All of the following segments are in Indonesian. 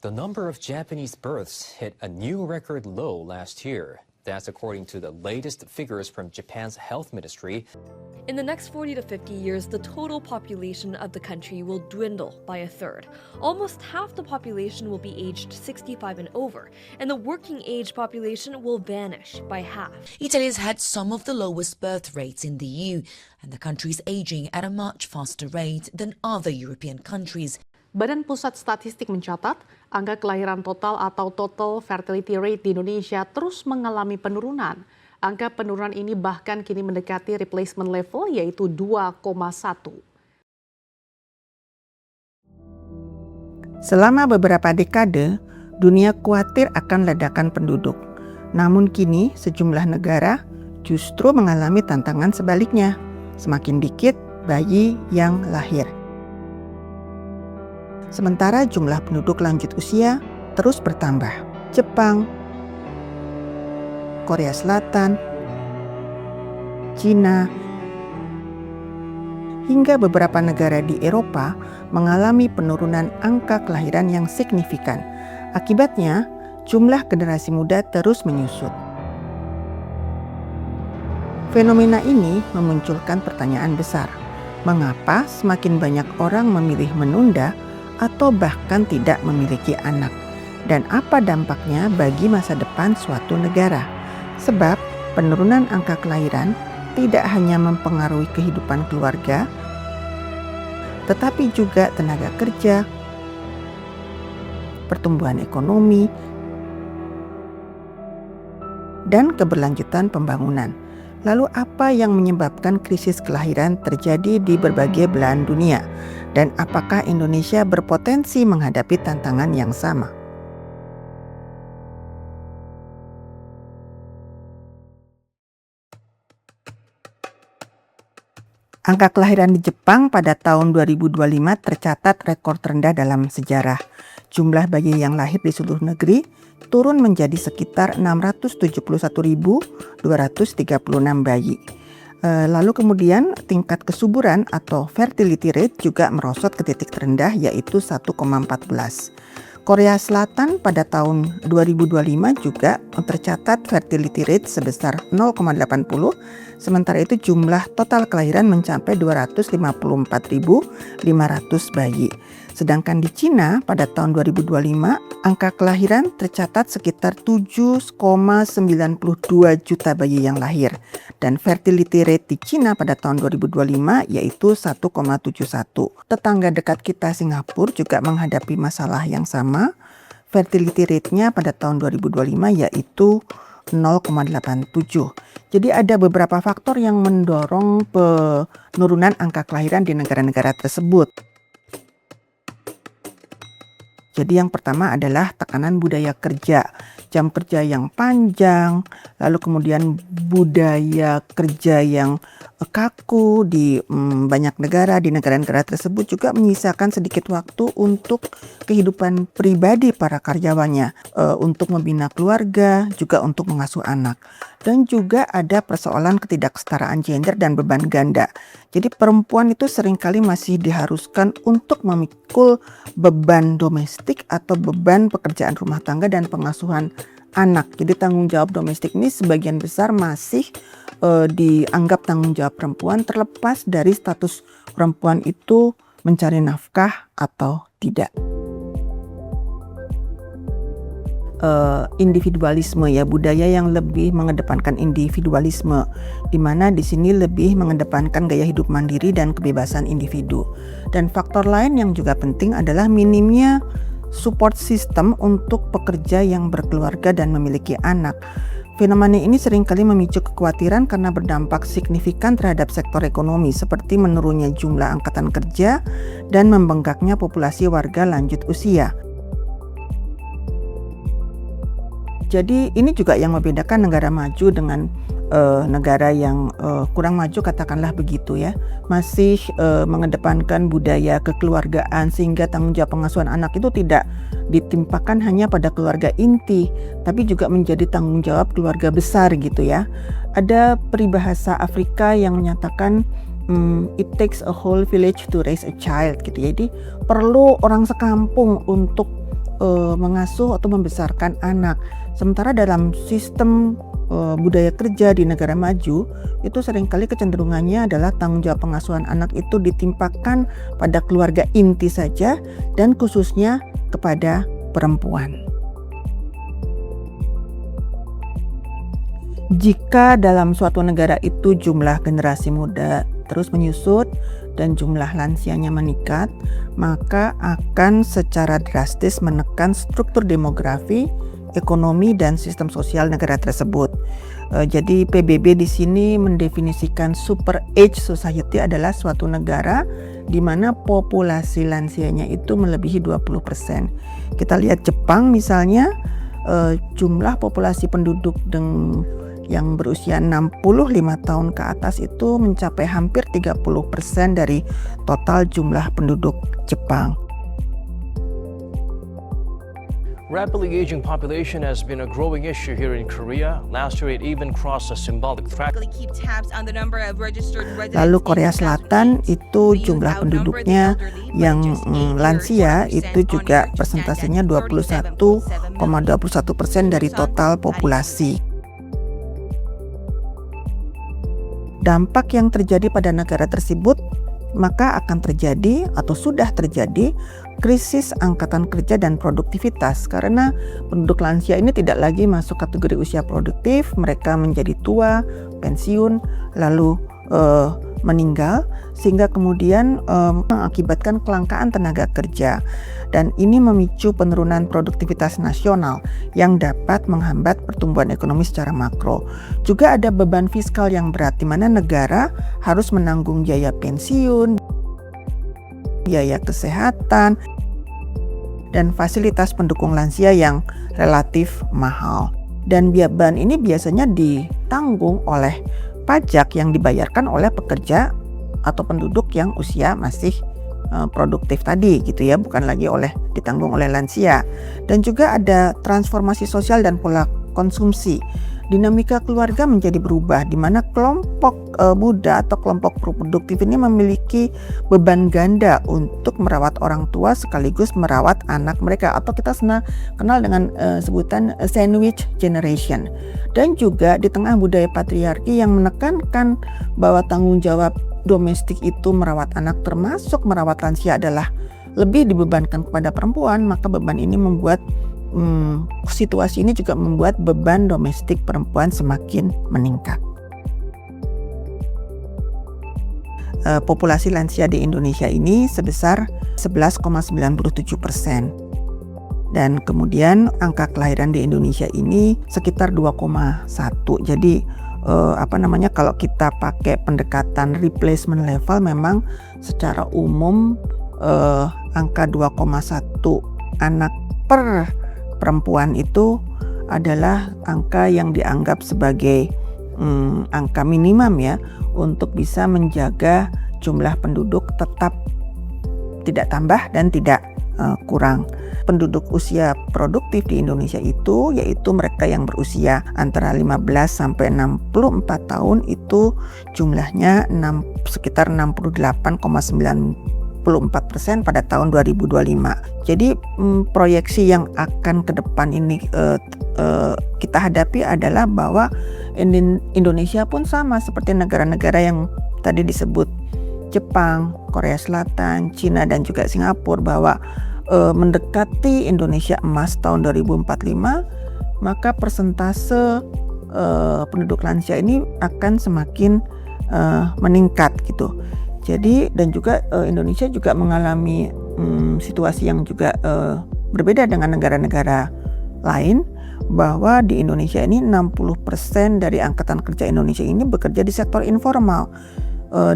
The number of Japanese births hit a new record low last year. That's according to the latest figures from Japan's health ministry. In the next 40 to 50 years, the total population of the country will dwindle by a third. Almost half the population will be aged 65 and over, and the working age population will vanish by half. Italy has had some of the lowest birth rates in the EU, and the country is aging at a much faster rate than other European countries. Badan Pusat Statistik mencatat, angka kelahiran total atau total fertility rate di Indonesia terus mengalami penurunan. Angka penurunan ini bahkan kini mendekati replacement level, yaitu 2,1. Selama beberapa dekade, dunia khawatir akan ledakan penduduk. Namun kini sejumlah negara justru mengalami tantangan sebaliknya. Semakin dikit bayi yang lahir. Sementara jumlah penduduk lanjut usia terus bertambah. Jepang, Korea Selatan, Cina, hingga beberapa negara di Eropa mengalami penurunan angka kelahiran yang signifikan. Akibatnya, jumlah generasi muda terus menyusut. Fenomena ini memunculkan pertanyaan besar. Mengapa semakin banyak orang memilih menunda atau bahkan tidak memiliki anak, dan apa dampaknya bagi masa depan suatu negara? Sebab penurunan angka kelahiran tidak hanya mempengaruhi kehidupan keluarga, tetapi juga tenaga kerja, pertumbuhan ekonomi, dan keberlanjutan pembangunan. Lalu apa yang menyebabkan krisis kelahiran terjadi di berbagai belahan dunia? Dan apakah Indonesia berpotensi menghadapi tantangan yang sama? Angka kelahiran di Jepang pada tahun 2025 tercatat rekor terendah dalam sejarah. Jumlah bayi yang lahir di seluruh negeri turun menjadi sekitar 671.236 bayi. Lalu kemudian tingkat kesuburan atau fertility rate juga merosot ke titik terendah, yaitu 1,14. Korea Selatan pada tahun 2025 juga tercatat fertility rate sebesar 0,80, sementara itu jumlah total kelahiran mencapai 254.500 bayi. Sedangkan di Cina pada tahun 2025, angka kelahiran tercatat sekitar 7,92 juta bayi yang lahir. Dan fertility rate di Cina pada tahun 2025 yaitu 1,71. Tetangga dekat kita Singapura juga menghadapi masalah yang sama. Fertility rate-nya pada tahun 2025 yaitu 0,87. Jadi ada beberapa faktor yang mendorong penurunan angka kelahiran di negara-negara tersebut. Jadi yang pertama adalah tekanan budaya kerja, jam kerja yang panjang, lalu kemudian budaya kerja yang kaku di banyak negara, di negara-negara tersebut juga menyisakan sedikit waktu untuk kehidupan pribadi para karyawannya, untuk membina keluarga, juga untuk mengasuh anak. Dan juga ada persoalan ketidaksetaraan gender dan beban ganda. Jadi perempuan itu seringkali masih diharuskan untuk memikul beban domestik atau beban pekerjaan rumah tangga dan pengasuhan anak. Jadi tanggung jawab domestik ini sebagian besar masih dianggap tanggung jawab perempuan, terlepas dari status perempuan itu mencari nafkah atau tidak. Individualisme, ya, budaya yang lebih mengedepankan individualisme, di mana di sini lebih mengedepankan gaya hidup mandiri dan kebebasan individu. Dan faktor lain yang juga penting adalah minimnya support system untuk pekerja yang berkeluarga dan memiliki anak. Fenomena ini seringkali memicu kekhawatiran karena berdampak signifikan terhadap sektor ekonomi, seperti menurunnya jumlah angkatan kerja dan membengkaknya populasi warga lanjut usia. Jadi ini juga yang membedakan negara maju dengan negara yang kurang maju, katakanlah begitu ya. Masih mengedepankan budaya kekeluargaan sehingga tanggung jawab pengasuhan anak itu tidak ditimpakan hanya pada keluarga inti, tapi juga menjadi tanggung jawab keluarga besar gitu ya. Ada peribahasa Afrika yang menyatakan it takes a whole village to raise a child gitu. Jadi perlu orang sekampung untuk mengasuh atau membesarkan anak. Sementara dalam sistem budaya kerja di negara maju itu seringkali kecenderungannya adalah tanggung jawab pengasuhan anak itu ditimpakan pada keluarga inti saja dan khususnya kepada perempuan. Jika dalam suatu negara itu jumlah generasi muda terus menyusut dan jumlah lansianya meningkat, maka akan secara drastis menekan struktur demografi, ekonomi, dan sistem sosial negara tersebut. Jadi PBB di sini mendefinisikan super age society adalah suatu negara di mana populasi lansianya itu melebihi 20%. Kita lihat Jepang misalnya, jumlah populasi penduduk yang berusia 65 tahun ke atas itu mencapai hampir 30% dari total jumlah penduduk Jepang. Rapidly aging population has been a growing issue here in Korea. Last year it even crossed a symbolic threshold. Lalu Korea Selatan itu jumlah penduduknya yang lansia itu juga persentasenya 21,21% dari total populasi. Dampak yang terjadi pada negara tersebut maka akan terjadi atau sudah terjadi krisis angkatan kerja dan produktivitas karena penduduk lansia ini tidak lagi masuk kategori usia produktif, mereka menjadi tua, pensiun, lalu meninggal sehingga kemudian mengakibatkan kelangkaan tenaga kerja dan ini memicu penurunan produktivitas nasional yang dapat menghambat pertumbuhan ekonomi secara makro. Juga ada beban fiskal yang berat di mana negara harus menanggung biaya pensiun, biaya kesehatan, dan fasilitas pendukung lansia yang relatif mahal. Dan beban ini biasanya ditanggung oleh pajak yang dibayarkan oleh pekerja atau penduduk yang usia masih produktif tadi gitu ya, bukan lagi ditanggung oleh lansia. Dan juga ada transformasi sosial dan pola konsumsi. Dinamika keluarga menjadi berubah di mana kelompok muda atau kelompok produktif ini memiliki beban ganda untuk merawat orang tua sekaligus merawat anak mereka atau kita kenal dengan sebutan sandwich generation. Dan juga di tengah budaya patriarki yang menekankan bahwa tanggung jawab domestik itu merawat anak termasuk merawat lansia adalah lebih dibebankan kepada perempuan, maka beban ini membuat situasi ini juga membuat beban domestik perempuan semakin meningkat. Populasi lansia di Indonesia ini sebesar 11,97%. Dan kemudian angka kelahiran di Indonesia ini sekitar 2,1. Jadi kalau kita pakai pendekatan replacement level memang secara umum angka 2,1 anak per perempuan itu adalah angka yang dianggap sebagai angka minimum ya untuk bisa menjaga jumlah penduduk tetap tidak tambah dan tidak kurang. Penduduk usia produktif di Indonesia itu yaitu mereka yang berusia antara 15 sampai 64 tahun itu jumlahnya sekitar 68,94% pada tahun 2025. Jadi proyeksi yang akan ke depan ini kita hadapi adalah bahwa Indonesia pun sama seperti negara-negara yang tadi disebut Jepang, Korea Selatan, Cina dan juga Singapura bahwa mendekati Indonesia emas tahun 2045 maka persentase penduduk lansia ini akan semakin meningkat gitu. Jadi dan juga Indonesia juga mengalami situasi yang juga berbeda dengan negara-negara lain bahwa di Indonesia ini 60% dari angkatan kerja Indonesia ini bekerja di sektor informal.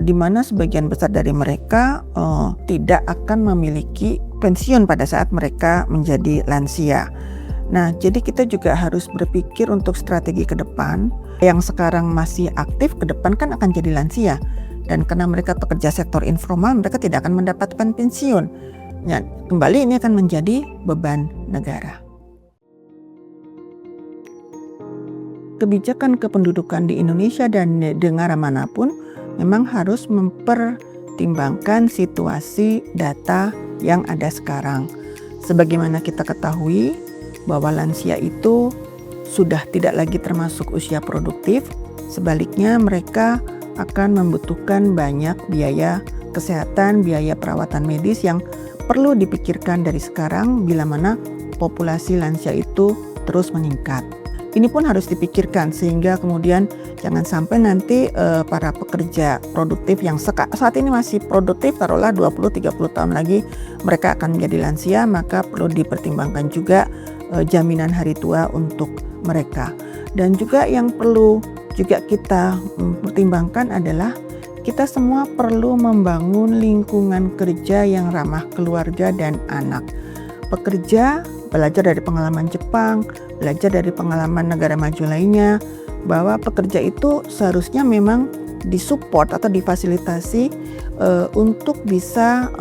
Di mana sebagian besar dari mereka tidak akan memiliki pensiun pada saat mereka menjadi lansia. Nah, jadi kita juga harus berpikir untuk strategi ke depan. Yang sekarang masih aktif ke depan kan akan jadi lansia. Dan karena mereka pekerja sektor informal, mereka tidak akan mendapatkan pensiun. Ya, kembali ini akan menjadi beban negara. Kebijakan kependudukan di Indonesia dan negara manapun memang harus mempertimbangkan situasi data yang ada sekarang. Sebagaimana kita ketahui bahwa lansia itu sudah tidak lagi termasuk usia produktif, sebaliknya mereka akan membutuhkan banyak biaya kesehatan, biaya perawatan medis yang perlu dipikirkan dari sekarang bila mana populasi lansia itu terus meningkat. Ini pun harus dipikirkan sehingga kemudian jangan sampai nanti para pekerja produktif yang saat ini masih produktif, taruhlah 20-30 tahun lagi mereka akan menjadi lansia, maka perlu dipertimbangkan juga jaminan hari tua untuk mereka. Dan juga yang perlu juga kita pertimbangkan adalah kita semua perlu membangun lingkungan kerja yang ramah keluarga dan anak. Pekerja belajar dari pengalaman Jepang, belajar dari pengalaman negara maju lainnya, bahwa pekerja itu seharusnya memang disupport atau difasilitasi untuk bisa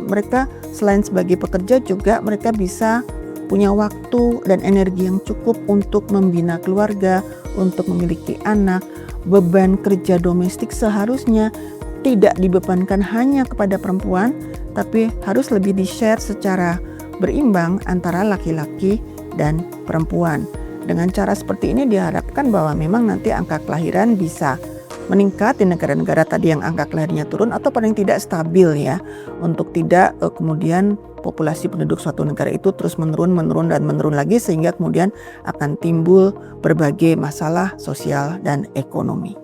mereka selain sebagai pekerja juga mereka bisa punya waktu dan energi yang cukup untuk membina keluarga, untuk memiliki anak. Beban kerja domestik seharusnya tidak dibebankan hanya kepada perempuan, tapi harus lebih di-share secara berimbang antara laki-laki dan perempuan. Dengan cara seperti ini diharapkan bahwa memang nanti angka kelahiran bisa meningkat di negara-negara tadi yang angka kelahirannya turun atau paling tidak stabil ya, untuk tidak kemudian populasi penduduk suatu negara itu terus menurun lagi sehingga kemudian akan timbul berbagai masalah sosial dan ekonomi.